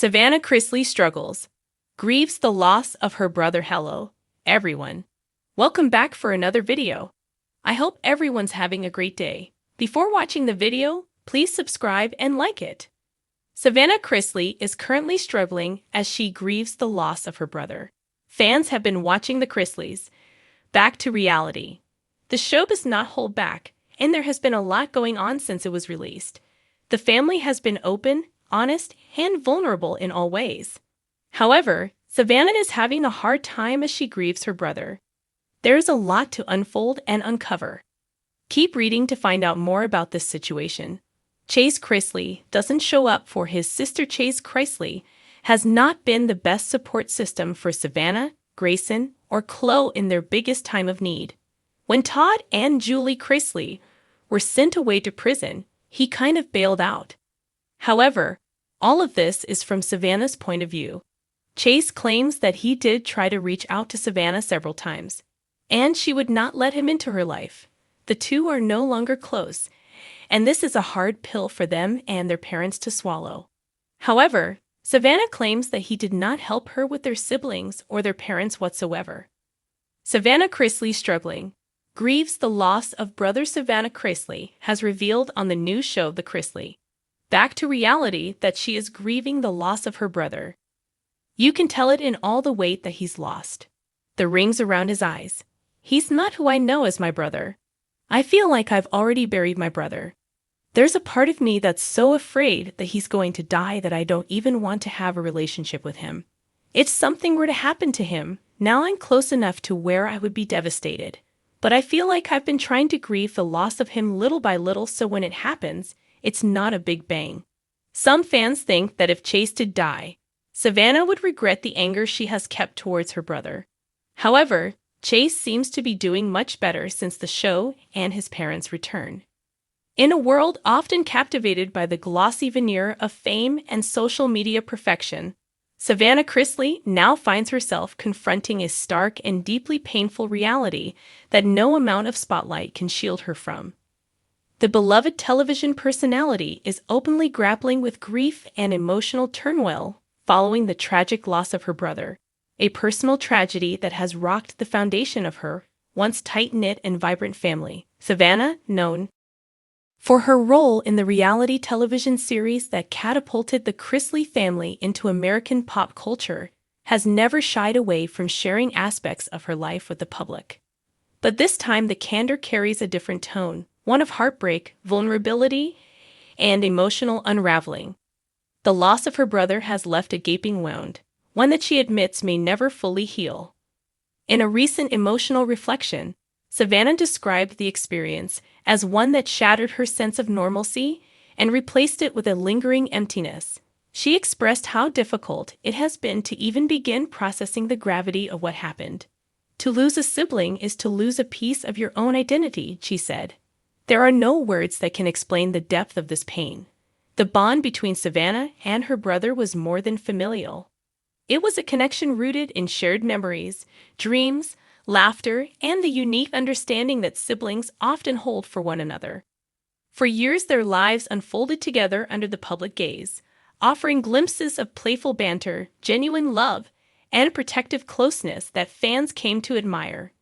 Savannah Chrisley grieves the loss of her brother. Hello, everyone. Welcome back for another video. I hope everyone's having a great day. Before watching the video, please subscribe and like it. Savannah Chrisley is currently struggling as she grieves the loss of her brother. Fans have been watching the Chrisleys back to reality. The show does not hold back, and there has been a lot going on since it was released. The family has been open, honest, and vulnerable in all ways. However, Savannah is having a hard time as she grieves her brother. There is a lot to unfold and uncover. Keep reading to find out more about this situation. Chase Chrisley doesn't show up for his sister. Chase Chrisley has not been the best support system for Savannah, Grayson, or Chloe in their biggest time of need. When Todd and Julie Chrisley were sent away to prison, he kind of bailed out. However, all of this is from Savannah's point of view. Chase claims that he did try to reach out to Savannah several times, and she would not let him into her life. The two are no longer close, and this is a hard pill for them and their parents to swallow. However, Savannah claims that he did not help her with their siblings or their parents whatsoever. Savannah Chrisley grieves the loss of brother. Savannah Chrisley has revealed on the new show The Chrisley Back to Reality that she is grieving the loss of her brother. You can tell it in all the weight that he's lost. The rings around his eyes. He's not who I know as my brother. I feel like I've already buried my brother. There's a part of me that's so afraid that he's going to die that I don't even want to have a relationship with him. If something were to happen to him, now I'm close enough to where I would be devastated. But I feel like I've been trying to grieve the loss of him little by little, so when it happens, it's not a big bang. Some fans think that if Chase did die, Savannah would regret the anger she has kept towards her brother. However, Chase seems to be doing much better since the show and his parents' return. In a world often captivated by the glossy veneer of fame and social media perfection, Savannah Chrisley now finds herself confronting a stark and deeply painful reality that no amount of spotlight can shield her from. The beloved television personality is openly grappling with grief and emotional turmoil following the tragic loss of her brother, a personal tragedy that has rocked the foundation of her once tight-knit and vibrant family. Savannah, known for her role in the reality television series that catapulted the Chrisley family into American pop culture, has never shied away from sharing aspects of her life with the public. But this time the candor carries a different tone, one of heartbreak, vulnerability, and emotional unraveling. The loss of her brother has left a gaping wound, one that she admits may never fully heal. In a recent emotional reflection, Savannah described the experience as one that shattered her sense of normalcy and replaced it with a lingering emptiness. She expressed how difficult it has been to even begin processing the gravity of what happened. To lose a sibling is to lose a piece of your own identity, she said. There are no words that can explain the depth of this pain. The bond between Savannah and her brother was more than familial. It was a connection rooted in shared memories, dreams, laughter, and the unique understanding that siblings often hold for one another. For years, their lives unfolded together under the public gaze, offering glimpses of playful banter, genuine love, and protective closeness that fans came to admire.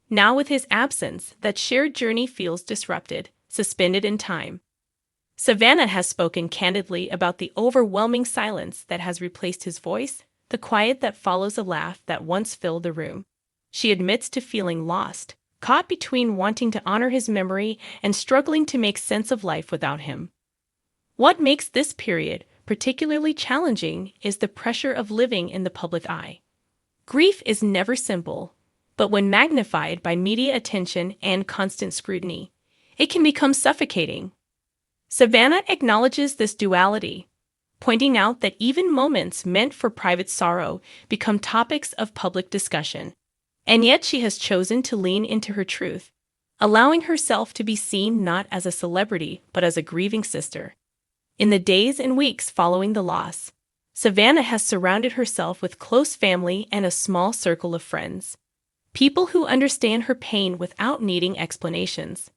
Now, with his absence, that shared journey feels disrupted, suspended in time. Savannah has spoken candidly about the overwhelming silence that has replaced his voice, the quiet that follows a laugh that once filled the room. She admits to feeling lost, caught between wanting to honor his memory and struggling to make sense of life without him. What makes this period particularly challenging is the pressure of living in the public eye. Grief is never simple, but when magnified by media attention and constant scrutiny, it can become suffocating. Savannah acknowledges this duality, pointing out that even moments meant for private sorrow become topics of public discussion. And yet she has chosen to lean into her truth, allowing herself to be seen not as a celebrity but as a grieving sister. In the days and weeks following the loss, Savannah has surrounded herself with close family and a small circle of friends. People who understand her pain without needing explanations.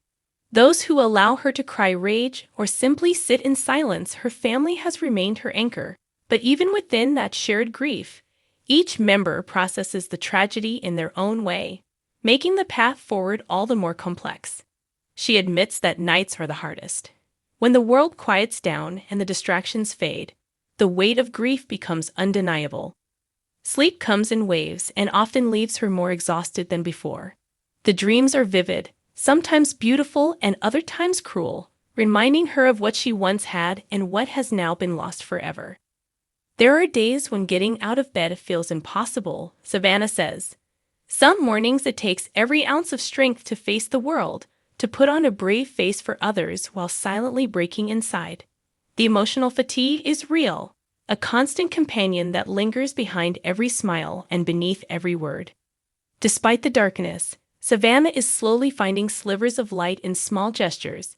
Those who allow her to cry, rage, or simply sit in silence. Her family has remained her anchor, But even within that shared grief, each member processes the tragedy in their own way, making the path forward all the more complex. She admits that nights are the hardest. When the world quiets down and the distractions fade, the weight of grief becomes undeniable. Sleep comes in waves and often leaves her more exhausted than before. The dreams are vivid, sometimes beautiful and other times cruel, reminding her of what she once had and what has now been lost forever. There are days when getting out of bed feels impossible, Savannah says. Some mornings it takes every ounce of strength to face the world, to put on a brave face for others while silently breaking inside. The emotional fatigue is real, a constant companion that lingers behind every smile and beneath every word. Despite the darkness, Savannah is slowly finding slivers of light in small gestures,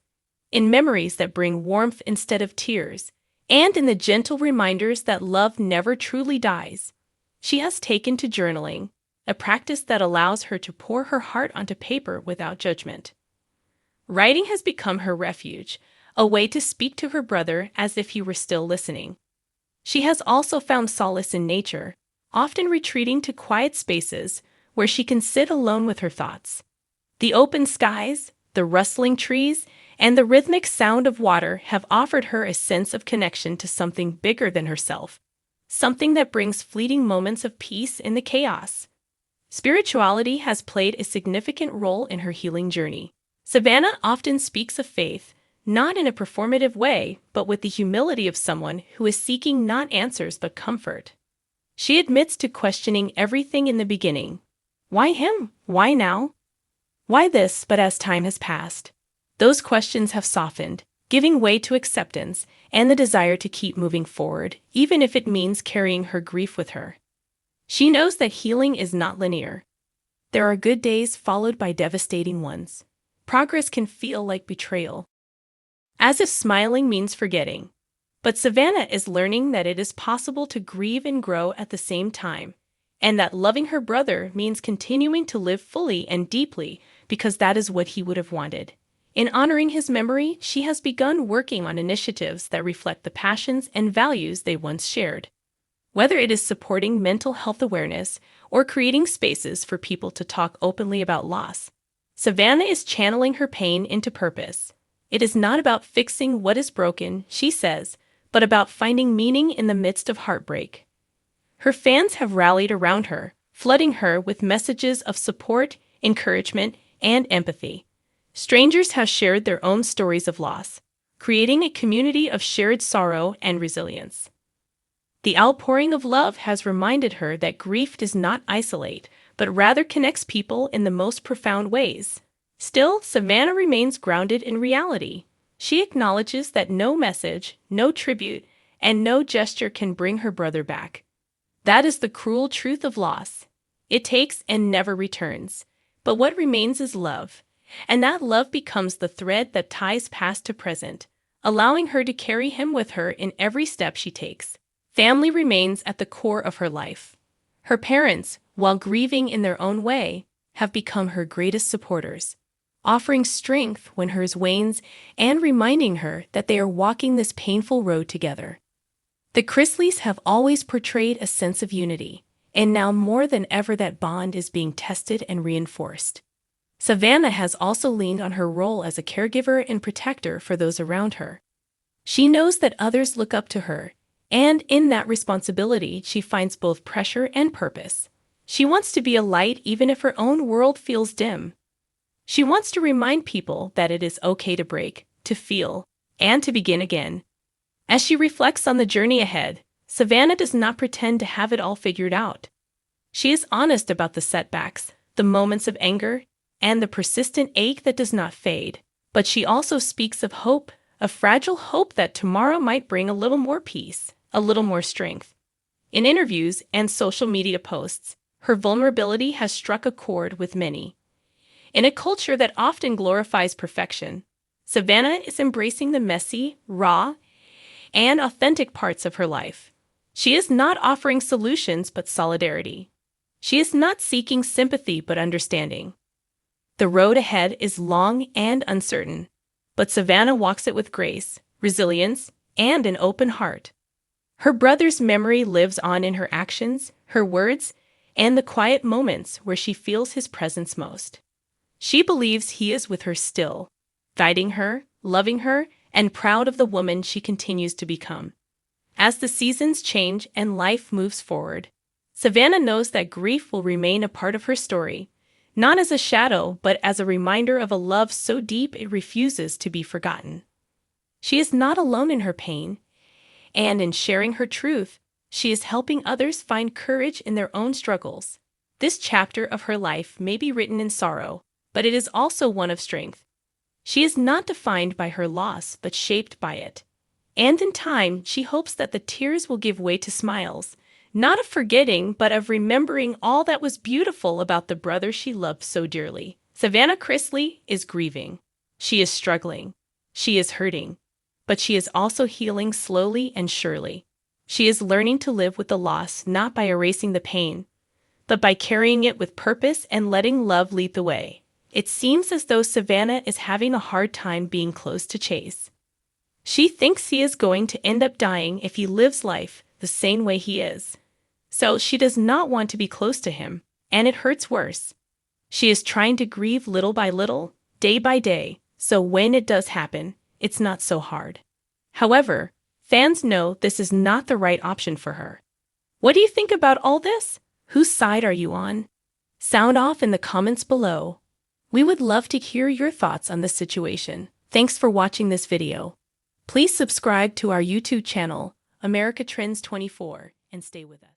in memories that bring warmth instead of tears, and in the gentle reminders that love never truly dies. She has taken to journaling, a practice that allows her to pour her heart onto paper without judgment. Writing has become her refuge, a way to speak to her brother as if he were still listening. She has also found solace in nature, often retreating to quiet spaces where she can sit alone with her thoughts. The open skies, the rustling trees, and the rhythmic sound of water have offered her a sense of connection to something bigger than herself, something that brings fleeting moments of peace in the chaos. Spirituality has played a significant role in her healing journey. Savannah often speaks of faith, not in a performative way, but with the humility of someone who is seeking not answers but comfort. She admits to questioning everything in the beginning. Why him? Why now? Why this? But as time has passed, those questions have softened, giving way to acceptance and the desire to keep moving forward, even if it means carrying her grief with her. She knows that healing is not linear. There are good days followed by devastating ones. Progress can feel like betrayal, as if smiling means forgetting. But Savannah is learning that it is possible to grieve and grow at the same time, and that loving her brother means continuing to live fully and deeply because that is what he would have wanted. In honoring his memory, she has begun working on initiatives that reflect the passions and values they once shared. Whether it is supporting mental health awareness or creating spaces for people to talk openly about loss, Savannah is channeling her pain into purpose. It is not about fixing what is broken, she says, but about finding meaning in the midst of heartbreak. Her fans have rallied around her, flooding her with messages of support, encouragement, and empathy. Strangers have shared their own stories of loss, creating a community of shared sorrow and resilience. The outpouring of love has reminded her that grief does not isolate, but rather connects people in the most profound ways. Still, Savannah remains grounded in reality. She acknowledges that no message, no tribute, and no gesture can bring her brother back. That is the cruel truth of loss. It takes and never returns. But what remains is love, and that love becomes the thread that ties past to present, allowing her to carry him with her in every step she takes. Family remains at the core of her life. Her parents, while grieving in their own way, have become her greatest supporters, offering strength when hers wanes and reminding her that they are walking this painful road together. The Chrisleys have always portrayed a sense of unity, and now more than ever that bond is being tested and reinforced. Savannah has also leaned on her role as a caregiver and protector for those around her. She knows that others look up to her, and in that responsibility she finds both pressure and purpose. She wants to be a light even if her own world feels dim. She wants to remind people that it is okay to break, to feel, and to begin again. As she reflects on the journey ahead, Savannah does not pretend to have it all figured out. She is honest about the setbacks, the moments of anger, and the persistent ache that does not fade. But she also speaks of hope, a fragile hope that tomorrow might bring a little more peace, a little more strength. In interviews and social media posts, her vulnerability has struck a chord with many. In a culture that often glorifies perfection, Savannah is embracing the messy, raw, and authentic parts of her life. She is not offering solutions but solidarity. She is not seeking sympathy but understanding. The road ahead is long and uncertain, but Savannah walks it with grace, resilience, and an open heart. Her brother's memory lives on in her actions, her words, and the quiet moments where she feels his presence most. She believes he is with her still, guiding her, loving her, and proud of the woman she continues to become. As the seasons change and life moves forward, Savannah knows that grief will remain a part of her story, not as a shadow, but as a reminder of a love so deep it refuses to be forgotten. She is not alone in her pain, and in sharing her truth, she is helping others find courage in their own struggles. This chapter of her life may be written in sorrow, but it is also one of strength. She is not defined by her loss, but shaped by it. And in time, she hopes that the tears will give way to smiles, not of forgetting, but of remembering all that was beautiful about the brother she loved so dearly. Savannah Chrisley is grieving. She is struggling. She is hurting. But she is also healing slowly and surely. She is learning to live with the loss not by erasing the pain, but by carrying it with purpose and letting love lead the way. It seems as though Savannah is having a hard time being close to Chase. She thinks he is going to end up dying if he lives life the same way he is. So she does not want to be close to him, and it hurts worse. She is trying to grieve little by little, day by day, so when it does happen, it's not so hard. However, fans know this is not the right option for her. What do you think about all this? Whose side are you on? Sound off in the comments below. We would love to hear your thoughts on this situation. Thanks for watching this video. Please subscribe to our YouTube channel, America Trends 24, and stay with us.